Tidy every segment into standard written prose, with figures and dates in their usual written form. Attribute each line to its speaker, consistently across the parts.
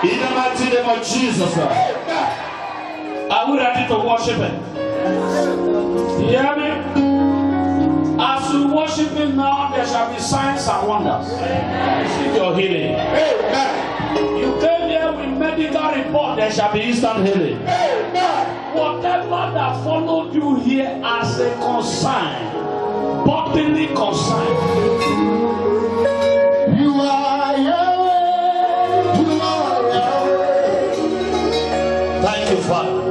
Speaker 1: In the mighty name of Jesus. Are we ready to worship Him? You hear me? As we worship Him now, there shall be signs and wonders. Receive your healing. You came here with medical report, there shall be instant healing. Whatever that followed you here as a consign, bodily consign. You are Yahweh. You are Yahweh. Thank you, Father.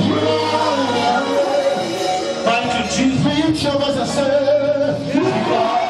Speaker 1: You are Yahweh. Thank you, Jesus. Reach over the sun. You are.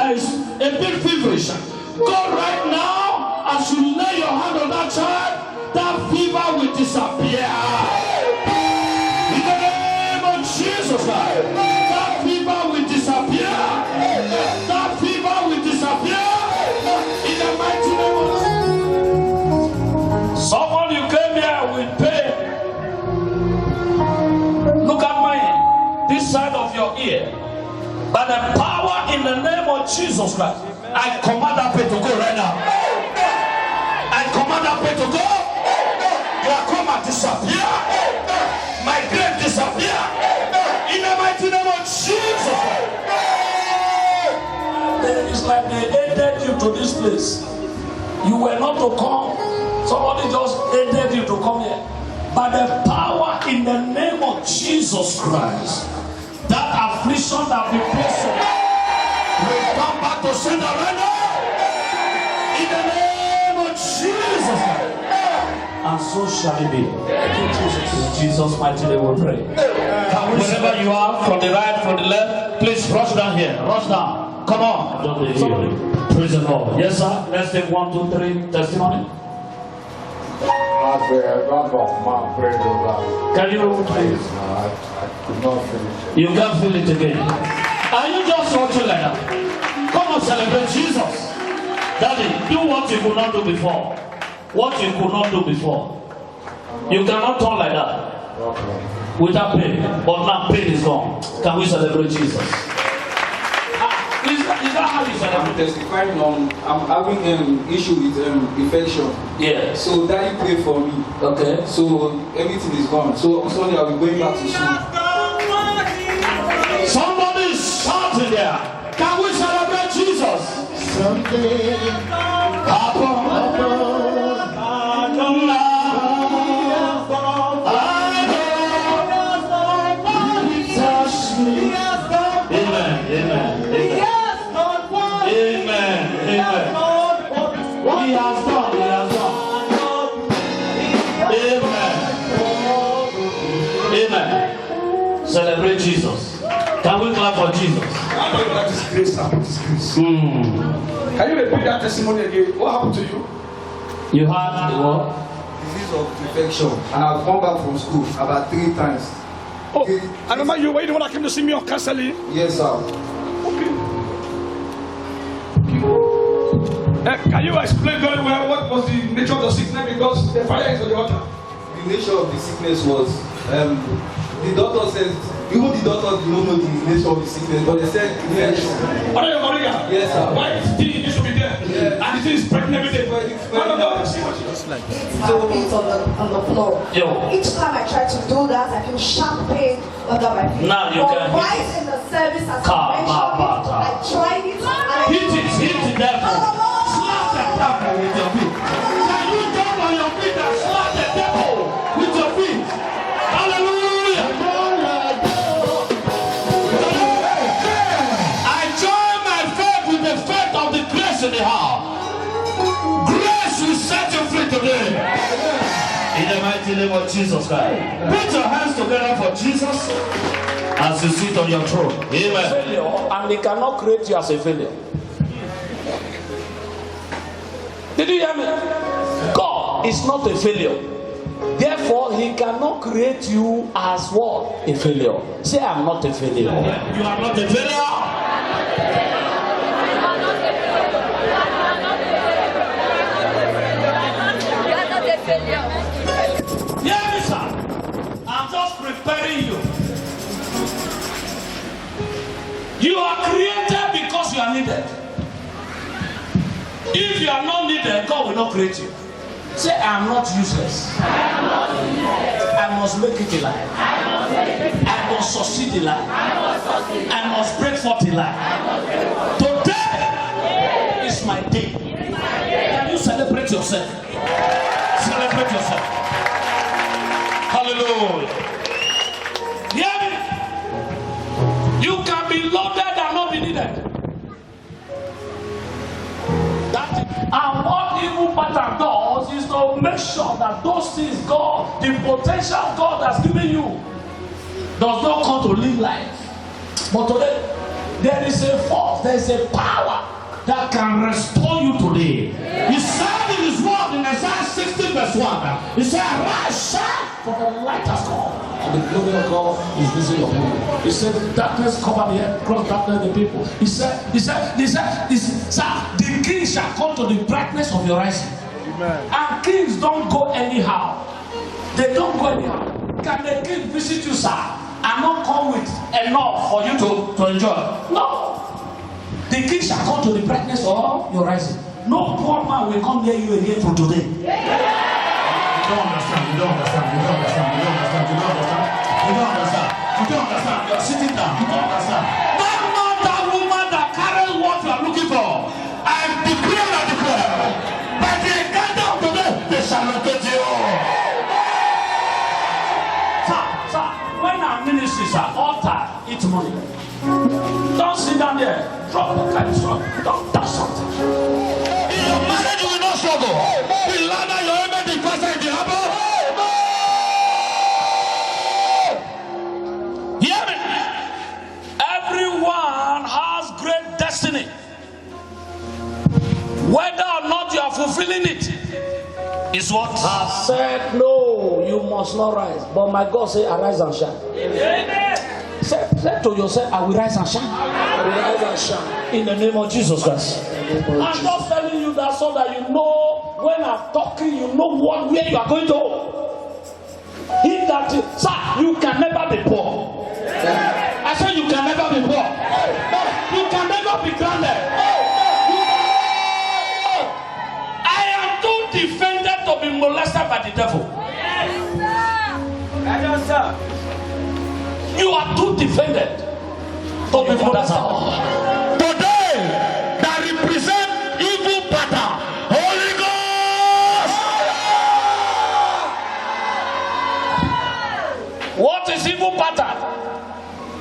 Speaker 1: there is a big feverish, go right now. As you lay your hand on that child, that fever will disappear. In the name of Jesus Christ, that fever will disappear. That fever will disappear. In the mighty name of Jesus. Someone you came here with pain. Look at this side of your ear. By the power in the name of Jesus Christ, I command that pain to go right now. I command that pain to go. Glaucoma disappear. Migraine disappear. In the mighty name of Jesus. It's like they aided you to this place. You were not to come. Somebody just aided you to come here. By the power in the name of Jesus Christ, that affliction that we place on will come back to sender right now. In the name of Jesus. And so shall it be. In Jesus' mighty name we pray. Wherever you are, from the right, from the left, please rush down here. Rush down. Come on. Praise the Lord. Yes, sir. Let's take 1, 2, 3 testimony. Can you please?
Speaker 2: I could not finish it.
Speaker 1: You can't feel it again. Are you just watching like that? Come on, celebrate Jesus. Daddy, do what you could not do before. What you could not do before. You cannot turn like that. Without pain. But now pain is gone. Can we celebrate Jesus? Is that how you celebrate?
Speaker 3: I'm testifying on, I'm having an issue with infection.
Speaker 1: Yeah.
Speaker 3: So Daddy pray for me.
Speaker 1: Okay.
Speaker 3: So everything is gone. So on Sunday I'll be going back to school.
Speaker 1: Somebody is shouting there. Can we celebrate Jesus?
Speaker 2: Something
Speaker 1: He has done. Amen. Celebrate Jesus. Can we clap for Jesus?
Speaker 4: That is grace. Can you repeat that testimony again? What happened to you?
Speaker 1: You had the what?
Speaker 3: Disease of infection. And I've come back from school about 3 times.
Speaker 4: Oh, I remember you were the one that came to see me on Castle.
Speaker 3: Yes, sir.
Speaker 4: Okay. Can you explain very well what was the nature of the sickness? Because the fire is on the altar.
Speaker 3: The nature of the sickness was, the doctor said, even the doctor did not know the nature of the sickness, but they said, yes. Yes, sir.
Speaker 4: Why is the thing should be there?
Speaker 3: Yeah.
Speaker 4: And the thing is pregnant with it.
Speaker 5: So feet on the floor.
Speaker 1: Yo.
Speaker 5: Each time I try to do that, I feel sharp pain under my feet.
Speaker 1: Now you
Speaker 5: but
Speaker 1: can
Speaker 5: right in the service, as
Speaker 1: Car,
Speaker 5: I mentioned, I tried it.
Speaker 1: Hit the devil. Slap the devil with your feet. Can you jump on your feet and slap the devil with your feet? Hallelujah. I join my faith with the faith of the grace in the house. Grace will set you free today. In the mighty name of Jesus Christ. Put your hands together for Jesus as you sit on your throne. Amen. Failure, and they cannot create you as a failure. Did you hear me? God is not a failure. Therefore, He cannot create you as what? A failure. Say, I'm not a failure. You are not a failure. Hear me, sir. I'm just preparing you. You are created because you are needed. If you are not needed, God will not create you. Say, I am not useless. I must make it in life. I must succeed in life. I must break forth in life. Today is my day. Can you celebrate yourself? Celebrate yourself. Hallelujah. Hear me? You can be loaded and not be needed. And what evil pattern does is to make sure that those things God, the potential God has given you, does not come to live life. But today, there is a force, there is a power that can restore you today. He said in his word in Isaiah 60 verse 1, he said, "Arise, shine, for the light has come, and the glory of God is visible upon you." He said, "Darkness covered the earth, cross darkness the people." He said, sir, the king shall come to the brightness of your rising. Amen. And kings don't go anyhow. They don't go anyhow. Can the king visit you, sir, and not come with enough for you to enjoy? No. The king shall come to the brightness of your rising. No poor man will come near you again from today. You don't understand. You don't understand. You don't understand. You don't understand. You don't understand. You don't understand. You don't understand. You are sitting down. You don't understand. That man, that woman that carries what you are looking for, I declare and declare, by the encounter of today, they shall locate you. Sir, when our ministries are altered, eat money. Don't sit down there. Drop the kind of stuff. Don't touch something. In your marriage, you will not struggle. The ladder your amen, the pastor in the harbor. Hear me? Everyone has great destiny. Whether or not you are fulfilling it is what I said. No, you must not rise. But my God said, "Arise and shine." Amen. Say to yourself, "I will rise and shine." I will rise and shine in the name of Jesus Christ. I'm just telling you that so that you know when I'm talking, you know where you are going to. Sir, you can never be poor. I said you can never be poor. You can never be grounded. I am too defended to be molested by the devil. You are too defended to be molested. Today, that represent evil pattern. Holy Ghost! What is evil pattern?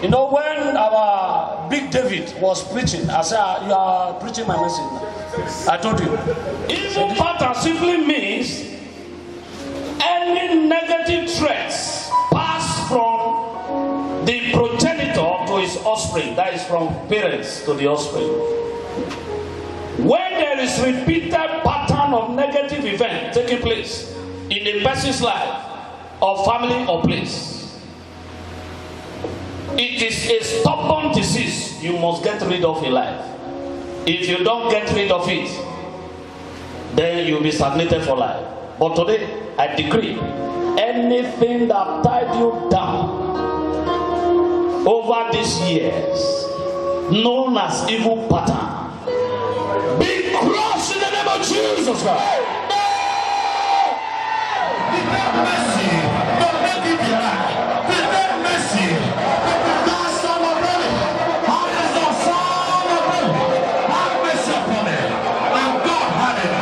Speaker 1: You know, when our big David was preaching, I said, "You are preaching my message now." I told you. Evil pattern simply means any negative traits passed from the progenitor to his offspring, that is from parents to the offspring. When there is repeated pattern of negative event taking place in a person's life or family or place, it is a stubborn disease you must get rid of in life. If you don't get rid of it, then you'll be stagnated for life. But today, I decree, anything that tied you down over these years, known as evil pattern, be crushed in the name of Jesus Christ. Mercy, don't make it be right. Mercy, God, Son of God, how is the Son of God? Have mercy upon it, and God had it.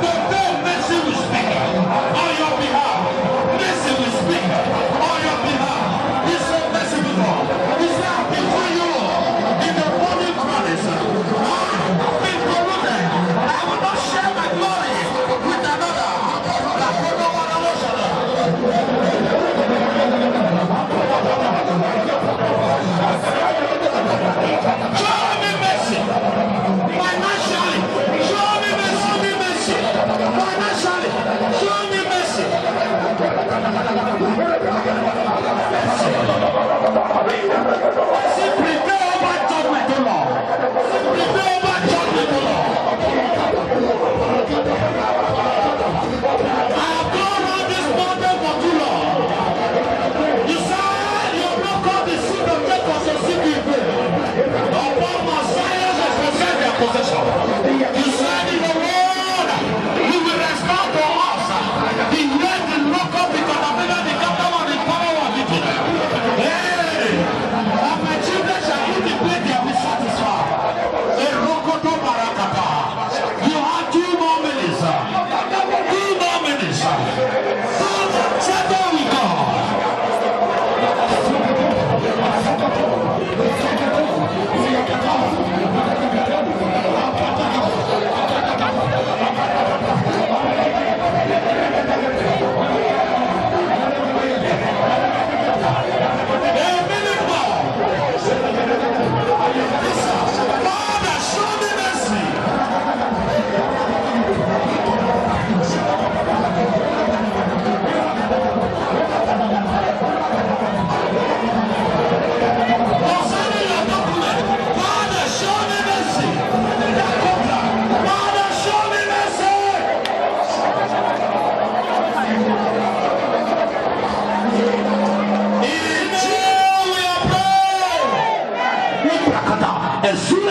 Speaker 1: Today, mercy will speak on your behalf. Mercy will speak on your behalf. He said, "Mercy before." He said, "Before you in the body Christ, I have been polluted. I will not share my glory with another."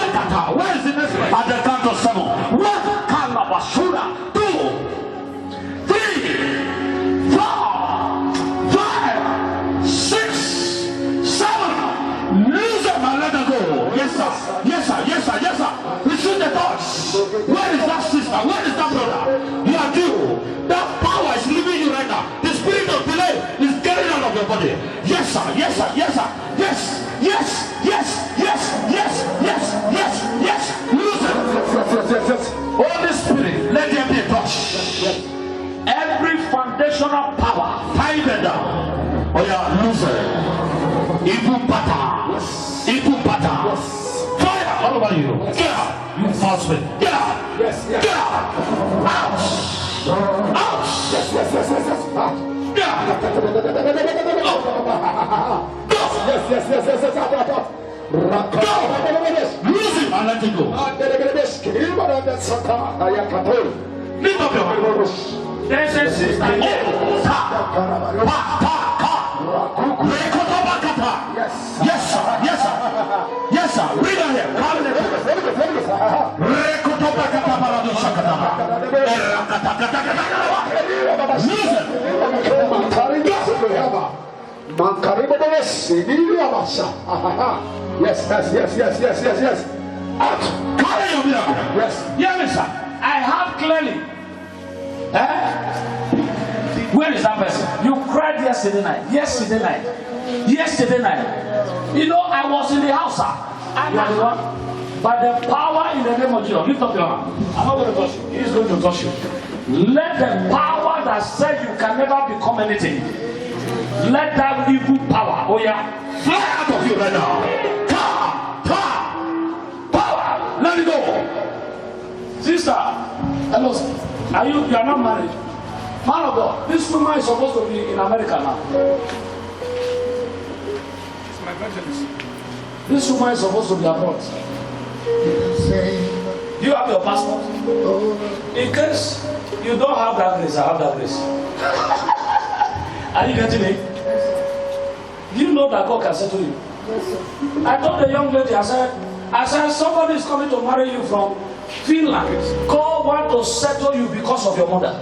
Speaker 6: Where is the next verse? At the count of 7. 1, Kalabashura. 2, 3, 4, 5, 6, 7. Lose them and let them go. Yes, sir. Yes, sir. Yes, sir. Yes, sir. Receive the touch. Where is that sister? Where is that brother? You are due. That power is leaving you right now. The spirit of delay is getting out of your body. Yes, sir. Yes, sir. Yes, sir. Yes. Yes. Yes. Yes. Yes. Yes. Yes. Yes. Lose it. Yes. Holy Spirit, let there be a touch. Every foundational power, tie them down. Oh yeah, lose it. Evil pattern. Evil pattern. Fire all over you. Get out. You false spirit. Get out.
Speaker 2: Yes, yes.
Speaker 6: Get out. Out. Out.
Speaker 2: Yes, yes, yes, yes, yes.
Speaker 6: Get out. Go.
Speaker 2: Yes, yes, yes, yes, yes.
Speaker 6: Go. Lose him and let him go. Lift up your hand.
Speaker 1: There's a sister here.
Speaker 6: Yes, sir. Yes, sir. Yes, sir. Bring her here.
Speaker 2: Yes, yes, yes, yes, yes, yes, yes.
Speaker 6: Out. Carry your miracle.
Speaker 2: Yes.
Speaker 1: Hear me, sir. I have clearly. Where is that person? You cried yesterday night. Yesterday night. Yesterday night. You know, I was in the house, sir. You are the one. By the power in the name of Jesus. Lift up your hand. I'm not going to touch you. He is going to touch you. Let the power that said you can never become anything. Let that evil power, oh yeah,
Speaker 6: Fly out of you right now. Power. Let it go.
Speaker 1: sister. Hello, sir. You are not married. Man of God, this woman is supposed to be in America now.
Speaker 4: It's my evangelist.
Speaker 1: This woman is supposed to be abroad. Do you have your passport? In case you don't have that grace, I have that grace. Are you getting it? Do you know that God can settle you? I told the young lady, I said, somebody is coming to marry you from Finland. God want to settle you because of your mother.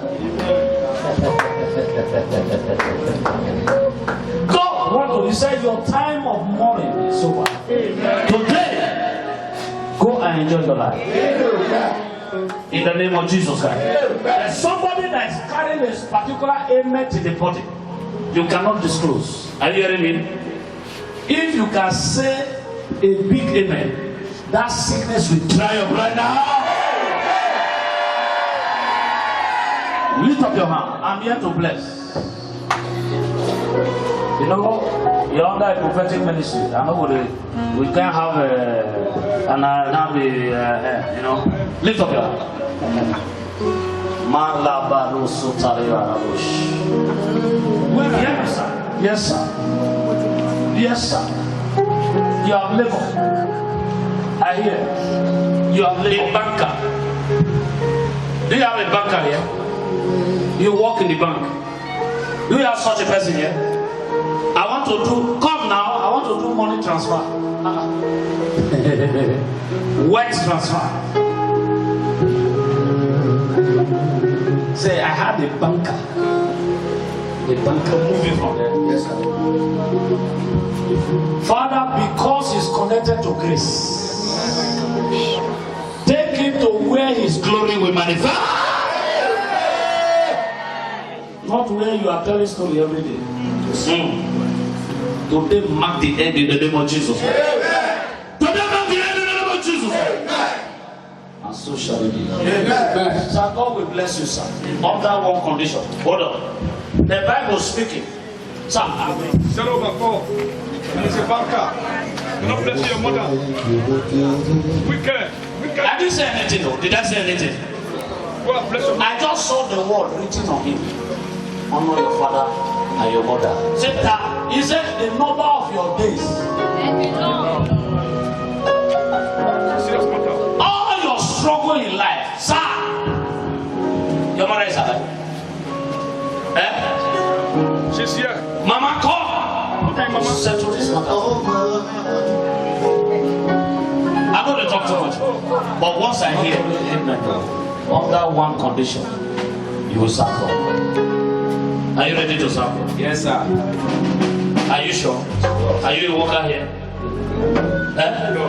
Speaker 1: God want to, he said, your time of mourning is over. Today, go and enjoy your life. In the name of Jesus Christ. There's somebody that is carrying this particular ailment in the body. You cannot disclose. Are you hearing me? If you can say a big amen, that sickness will dry up right now. Lift up your hand. I'm here to bless. You know, you're under a prophetic ministry. I know we can't have you know. Lift up your hand. Yes, sir. Yes, sir. Yes, sir. You have labor. I hear. You have labor. A banker. Do you have a banker here? You work in the bank. Do you have such a person here? I want to do. Come now. I want to do money transfer. Wealth transfer. Say, I had a banker. The banker moving from there.
Speaker 2: Yes, sir.
Speaker 1: Father, because he's connected to grace, take him to where his glory will manifest. Not where you are telling story every day. Today mark the end in the name of Jesus. Today mark the end in the name of Jesus. And so shall it be. Amen. Sir, God will bless you, sir. Under one condition. Hold on. The Bible speaking. Sir,
Speaker 4: Set over for. And it's a banker. You're not blessing your mother. Wicked.
Speaker 1: I didn't say anything though. Did I say anything?
Speaker 4: Go and bless your mother.
Speaker 1: I just saw the word written on him. Honor your father and your mother. Say that. He said the number of your days.
Speaker 4: Serious matter.
Speaker 1: All your struggle in life. Sir. Your mother is alive.
Speaker 4: She's here.
Speaker 1: Mama, come.
Speaker 4: Okay, Mama.
Speaker 1: Settle this matter. I
Speaker 6: I'm not going to talk too much. But once I hear under one condition, you will serve God. Are you ready to serve God?
Speaker 3: Yes, sir.
Speaker 6: Are you sure? Are you a worker here?
Speaker 4: No,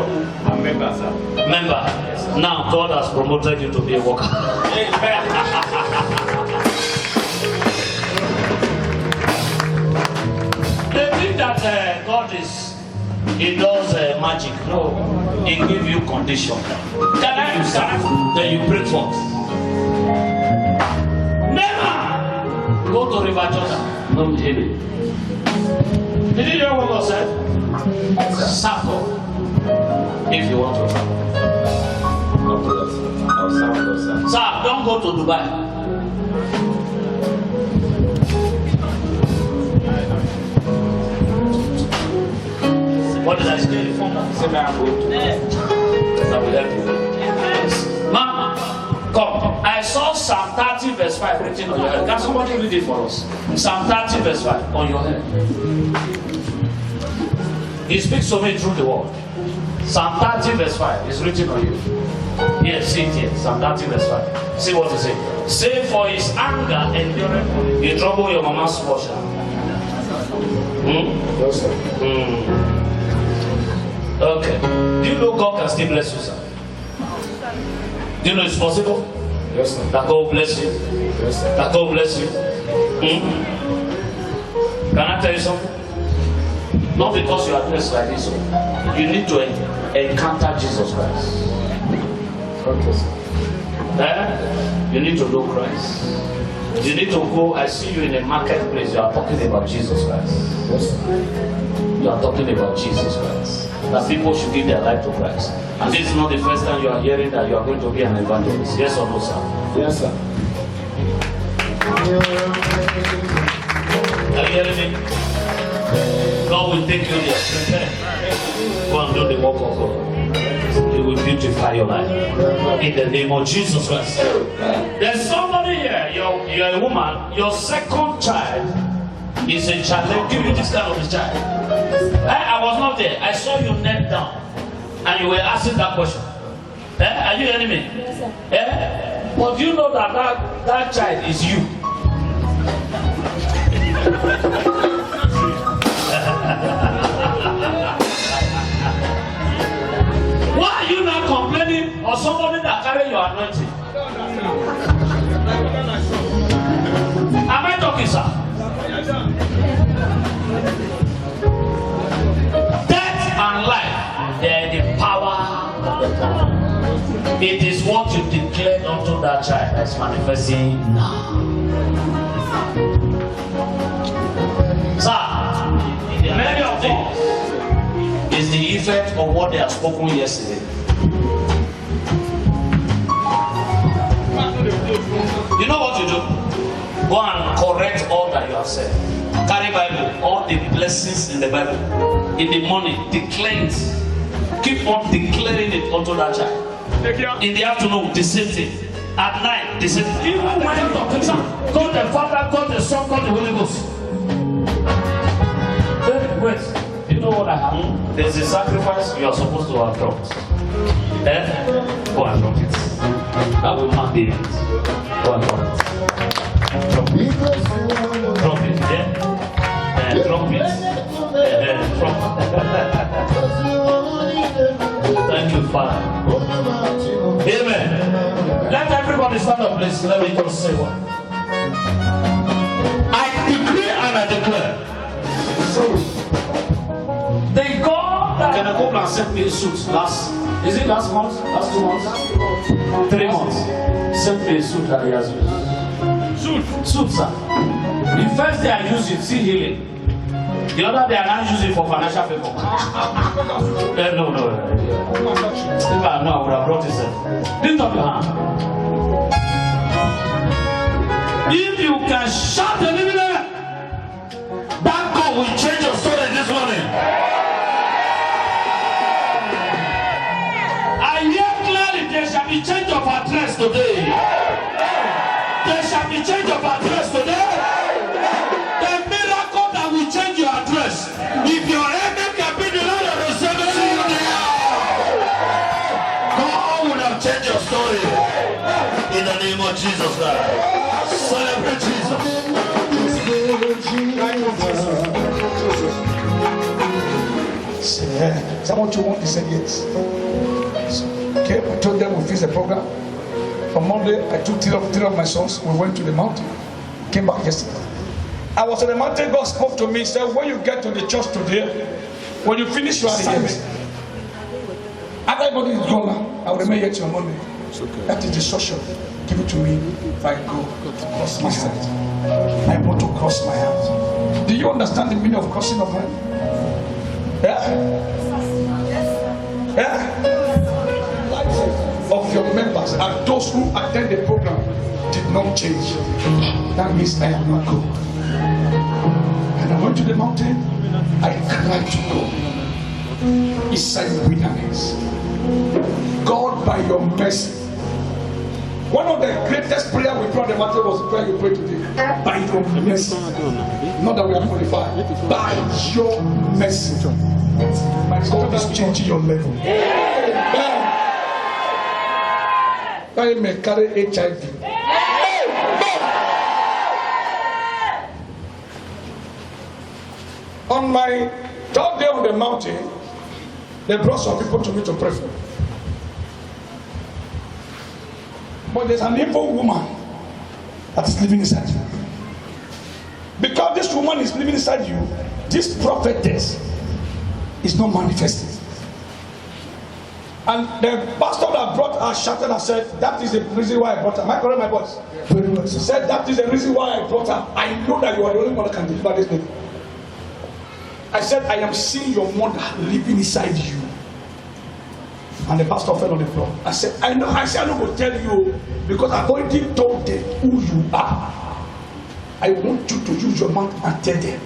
Speaker 4: I'm a member, sir.
Speaker 6: Member. Now God has promoted you to be a worker. They think that God He does magic. No, He gives you condition. Can I? Then you break forth. Never go to River Jordan. No, did you hear what God said? Serve God if you want to serve.
Speaker 3: I'll serve God, sir.
Speaker 6: Sir, don't go to Dubai. What did I say?
Speaker 3: Say me I'm good.
Speaker 6: That will help you. Mama, come. I saw Psalm 30 verse 5 written on your head. Can somebody read it for us? Psalm 30 verse 5 on your head. He speaks to me through the word. Psalm 30 verse 5 is written on you. Yes, see it here. Psalm 30 verse 5. See what it says. Say for his anger endureth. You trouble your mama's washer.
Speaker 2: Yes, sir.
Speaker 6: Okay. Do you know God can still bless you, sir? Do you know it's possible?
Speaker 2: Yes, sir.
Speaker 6: That God will bless you.
Speaker 2: Yes, sir.
Speaker 6: That God will bless you. Can I tell you something? Not because you are dressed like this. You need to encounter Jesus Christ.
Speaker 2: Okay, sir.
Speaker 6: You need to know Christ. You need to go. I see you in a marketplace. You are talking about Jesus Christ.
Speaker 2: Yes, sir.
Speaker 6: You are talking about Jesus Christ. That people should give their life to Christ. And this is not the first time you are hearing that you are going to be an evangelist. Yes or no, sir?
Speaker 2: Yes, sir.
Speaker 6: Are you hearing me? God will take you there. Go and do the work of God. He will beautify your life. In the name of Jesus Christ. There's somebody here. You're a woman. Your second child is a child. They give you this kind of a child. I was not there. I saw you knelt down. And you were asking that question. Are you hearing me?
Speaker 5: Yes, sir.
Speaker 6: But you know that child is you. Why are you not complaining of somebody that carry your anointing? Am I talking, sir? Death and life, they are the power. It is what you declared unto that child that's manifesting now. Sir, many of things is the effect of what they have spoken yesterday. You know what you do? Go and correct all that you have said. Carry Bible, all the blessings in the Bible. In the morning, declare it. Keep on declaring it unto that child. In the afternoon, the same thing. At night, the same thing. Even when you talk to God the Father, God the Son, God the Holy Ghost. Wait, you know what I have? There's a sacrifice you are supposed to have dropped. Go and drop it. That will not be it. Go and drop it. Drop it. Drop it, yeah? Drop it. Drop it. Thank you, Father. Amen. Let everybody stand up, please. Let me just say one. I decree and I declare. The God that can go and sent me a suit last month? Last 2 months? 3 months. Sent me a suit that he has used. Suit, sir. The first day I used it, see healing. The other day I now use it for financial favor. No. If I know, I would have brought it, sir. Lift up your hand. If you can shout the living name, that God will change your story this morning. I hear clearly there shall be change of address today. There shall be change of address today. The miracle that will change your address. If your enemy can be the Lord of the 70 years. shall change your story. In the name of Jesus Christ. Celebrate Jesus.
Speaker 2: Is that what you want? He said yes. Okay, I told them we finished the program. On Monday, I took three of my sons. We went to the mountain. Came back yesterday. I was on the mountain. God spoke to me. Said, when you get to the church today, when you finish your assignment, after everybody is gone now, I will remain here till Monday. That is the social. Give it to me if I go to cross my heart. I want to cross my heart. Do you understand the meaning of crossing of heart? Yeah? Yeah? Lives of your members and those who attend the program did not change. That means I will not go. And I went to the mountain. I cried to God. He said, wilderness. God, by your mercy. One of the greatest prayers we prayed on the mountain was the prayer you prayed today. By your mercy. Not that we are qualified. By your mercy. My God is changing your level. I may carry HIV. On my third day on the mountain, they brought some people to me to pray for. But there's an evil woman that is living inside you. Because this woman is living inside you, this prophetess is not manifesting. And the pastor that brought her shouted and said, that is the reason why I brought her. Am I correct, my voice? Very well. She said, that is the reason why I brought her. I know that you are the only one that can deliver this lady. I said, I am seeing your mother living inside you. And the pastor fell on the floor. I said, I know. I said, I'm not going to tell you because I've already told them who you are. I want you to use your mouth and tell them.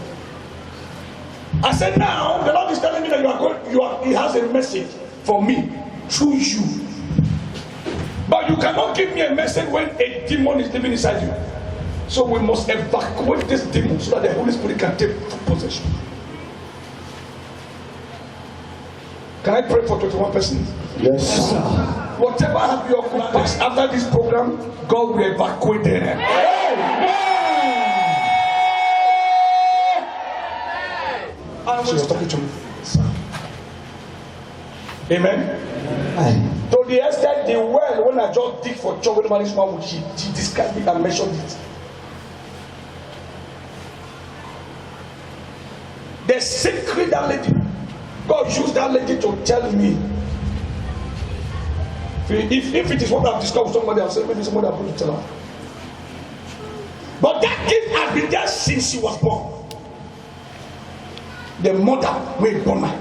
Speaker 2: I said, now the Lord is telling me that He has a message for me through you. But you cannot give me a message when a demon is living inside you. So we must evacuate this demon so that the Holy Spirit can take possession. Can I pray for 21 persons?
Speaker 6: Yes, sir.
Speaker 2: Whatever have you occupied after this program, God will evacuate them. She was talking to me. Amen. To the extent the well, when I just dig for church, when this one she described it and mentioned it. The secret that lady, God used that lady to tell me. If it is what I've discovered, somebody else, maybe somebody I'm going to tell her. But that gift has been there since she was born. The mother will born her.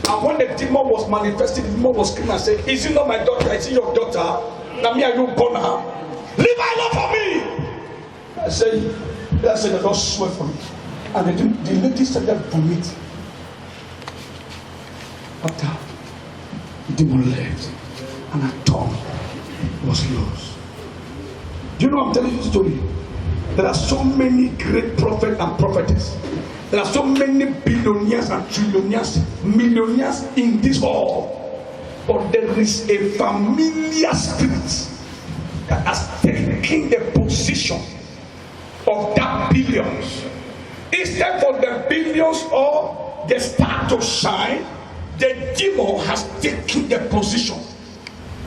Speaker 2: And when the demon was manifested, the demon was screaming and saying, is it not my daughter? Is it your daughter? Now me and you born her. Leave her alone for me. I said, the Lord swear for me. And the lady said that vomit. After the demon left, and her tongue was lost. Do you know I'm telling you the story? There are so many great prophets and prophetess. There are so many billionaires and trillionaires, millionaires in this hall. But there is a familiar spirit that has taken the position of that billions. Instead for the billions or the star to shine, the demon has taken the position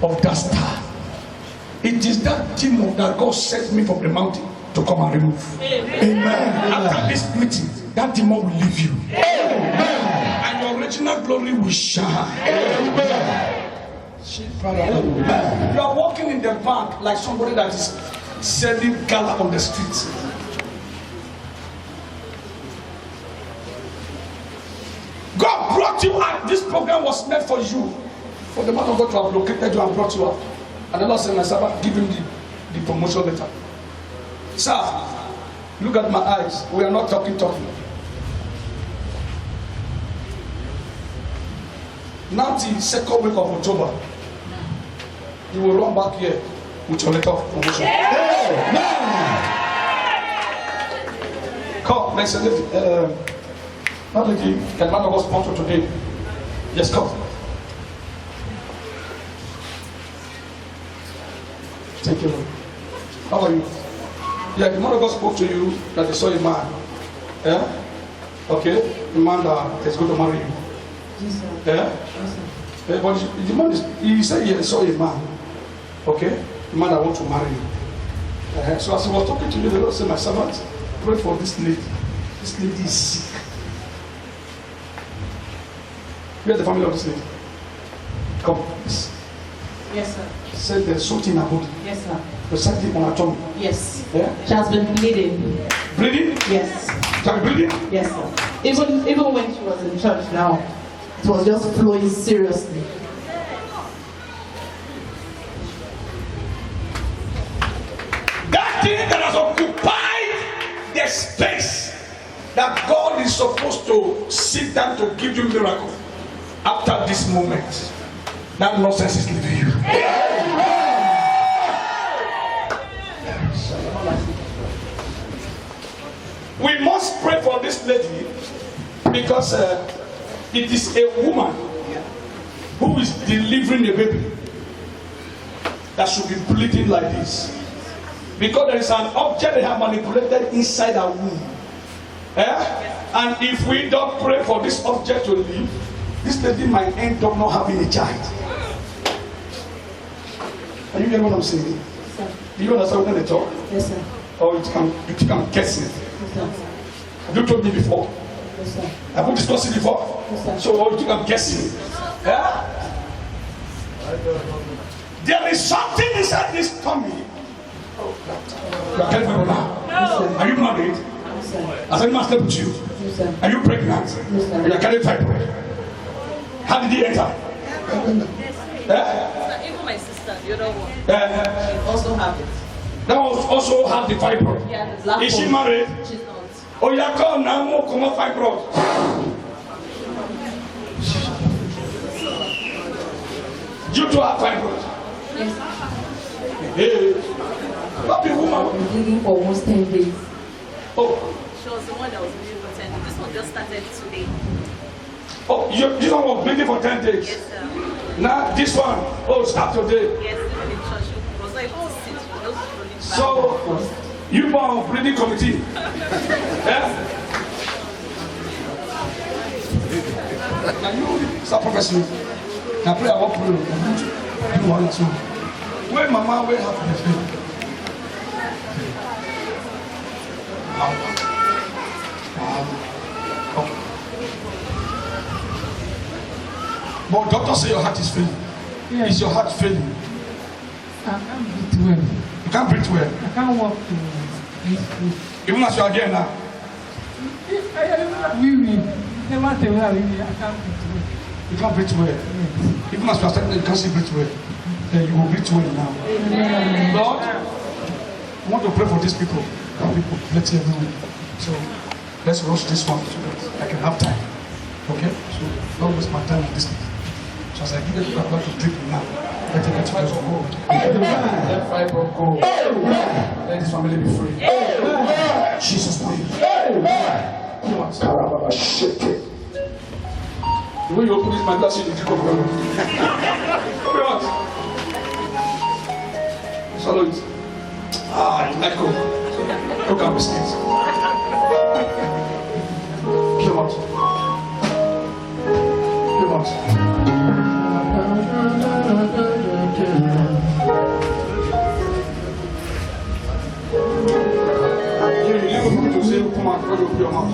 Speaker 2: of that star. It is that demon that God sent me from the mountain to come and remove. Amen. After this meeting, that demon will leave you. Amen. And your original glory will shine. Amen. You are walking in the bank like somebody that is selling gala on the streets. God brought you out. This program was meant for you. For the man of God to have located you and brought you out. And the Lord said, my servant, give him the promotion letter. Sir, look at my eyes. We are not talking. Now the second week of October, you will run back here with your letter of promotion. Come, next lady. Not lady, can man of God sponsor today? Yes, come. Thank you, Lord. How are you? Yeah, the man of God spoke to you that he saw a man. Yeah? Okay? The man that is going to marry you.
Speaker 5: Yes, sir.
Speaker 2: Yeah?
Speaker 5: Yes, sir.
Speaker 2: Yeah, but the man is, he said he saw a man. Okay? The man that wants to marry you. So as I was talking to you, the Lord said, my servant, pray for this lady. This lady is sick. Where's the family of this lady? Come, please.
Speaker 5: Yes, sir.
Speaker 2: Say there's something in her body.
Speaker 5: Yes, sir.
Speaker 2: There's something on her tongue.
Speaker 5: Yes.
Speaker 2: Yeah?
Speaker 5: She has been bleeding.
Speaker 2: Bleeding?
Speaker 5: Yes.
Speaker 2: She has been bleeding?
Speaker 5: Yes, sir. Even when she was in church now, it was just flowing seriously.
Speaker 2: That thing that has occupied the space that God is supposed to sit down to give you miracle. After this moment, that nonsense is leaving you. We must pray for this lady because it is a woman who is delivering a baby that should be bleeding like this. Because there is an object they have manipulated inside her womb. And if we don't pray for this object to live, this lady might end up not having a child. Are you getting what I'm saying?
Speaker 5: Yes, sir.
Speaker 2: Do you understand when they talk?
Speaker 5: Yes, sir.
Speaker 2: Or you think I'm guessing?
Speaker 5: Yes, sir.
Speaker 2: Have you told me before?
Speaker 5: Yes, sir.
Speaker 2: Have we discussed it before?
Speaker 5: Yes, sir.
Speaker 2: So you think I'm guessing? Yeah? There is something inside this tummy. You are getting me now?
Speaker 5: No.
Speaker 2: Are you married?
Speaker 5: Yes, sir.
Speaker 2: Has any man slept with you?
Speaker 5: Yes, sir.
Speaker 2: Are you pregnant?
Speaker 5: Yes, sir.
Speaker 2: You are carrying fibroid. How did he enter?
Speaker 7: Even my sister, the other one,
Speaker 2: She
Speaker 7: also have it.
Speaker 2: that was also have the fibroid.
Speaker 7: Yeah, the black
Speaker 2: Is she
Speaker 7: one.
Speaker 2: married?
Speaker 7: She's not.
Speaker 2: Oh, you are called now more common fibroid. You two have fibroid.
Speaker 5: Yes.
Speaker 2: Hey, not the woman.
Speaker 5: I'm bleeding for almost 10 days.
Speaker 2: Oh,
Speaker 7: She was the one that was really pretending. This one just started today.
Speaker 2: oh, this one was bleeding for 10 days.
Speaker 7: Yes, sir.
Speaker 2: Now this one, oh, start today.
Speaker 7: Yes, even in church, she was not able to sit. She was just running back.
Speaker 2: So, you born bleeding committee. Yeah? Now you start prophesying. Now pray I walk through. Do one or two. Where mama, where have you been? Okay. But doctor say your heart is failing.
Speaker 8: Yes.
Speaker 2: Is your heart failing?
Speaker 8: I can't breathe well.
Speaker 2: You can't breathe well.
Speaker 8: I can't walk to this place.
Speaker 2: Even as you are here now.
Speaker 8: We never say where I can't breathe well.
Speaker 2: You can't breathe well.
Speaker 8: Yes.
Speaker 2: Even as you are starting, you can't see breathe well. Then you will breathe well now. Lord, I want to pray for these people. People, let's hear everyone. So let's rush this one so that I can have time. Okay? So don't waste my time on this thing. So as I give it back to drink now, let it get to go. Let fibro go. Let this family be free. Jesus' name. Shake it. The way you open this my glass, you drink of water. Open it. Swallow it. Ah, you like Coke. Coke and biscuits. Come out. Come out. You need to say, come out, because you open your mouth.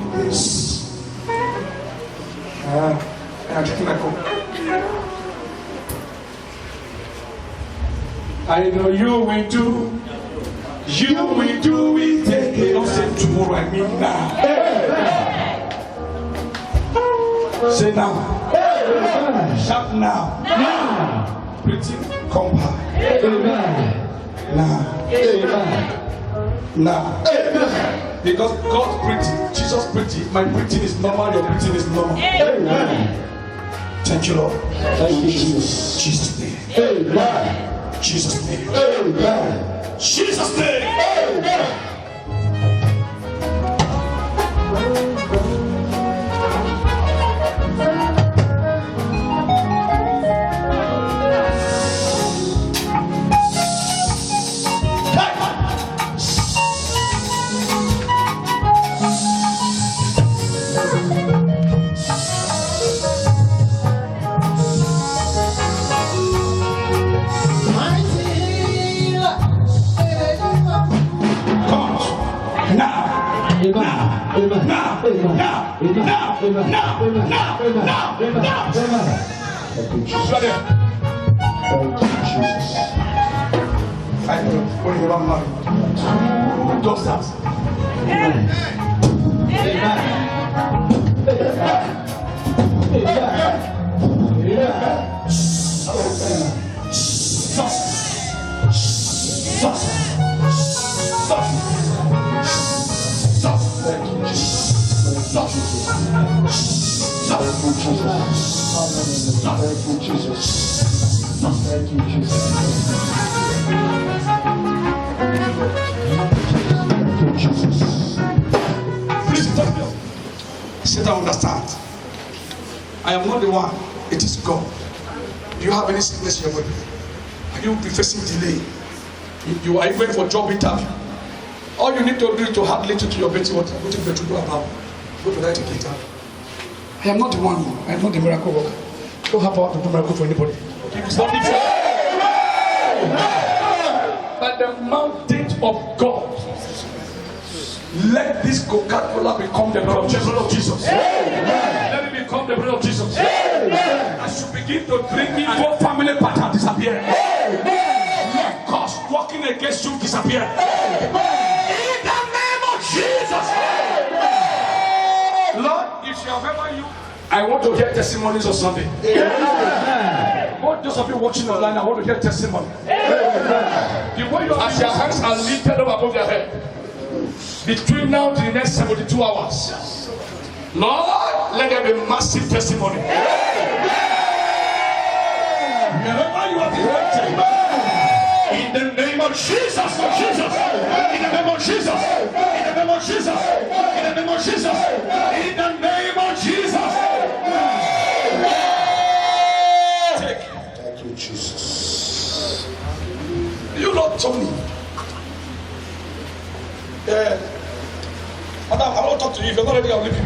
Speaker 2: I'm drinking my Coke. I know you will do. You will do it again. Don't say tomorrow, I mean now. Say now. Shout now. Pretty compound. Now. Now. Because God's pretty, Jesus pretty, my breathing is normal, your breathing is normal. Thank you, Lord. Thank you, Jesus. Jesus' name. Jesus' name. Jesus' name. Now. Brother. I know when you are married. Just that. Please tell me. Satan understand. I am not the one. It is God. Do you have any sickness in your body? Are you be facing delay? You are waiting for job interview. All you need to do is to add little to your betting water. Go to the bedroom about. Go to that indicator. I am not the one. I am not the miracle worker. Don't have power to do miracle for anybody. It's not the but the mountain of God. Let this Coca-Cola become the blood of Jesus. Let it become the blood of Jesus. As you begin to drink it, your family pattern disappear. Let cause working against you disappear. In the name of Jesus. Lord, if you have ever you, I want to hear testimonies or something. All those of you watching online, I want to hear testimony. The way you as your hands are lifted up above your head. Between now to the next 72 hours, Lord, let there be massive testimony. Wherever you are directed, in the name of Jesus, in the name of Jesus, in the name of Jesus, in the name of Jesus, in the name of Jesus. Thank you, Jesus. You Lord Tony. Madam, I want to talk to you. If you're not ready, I'll leave you.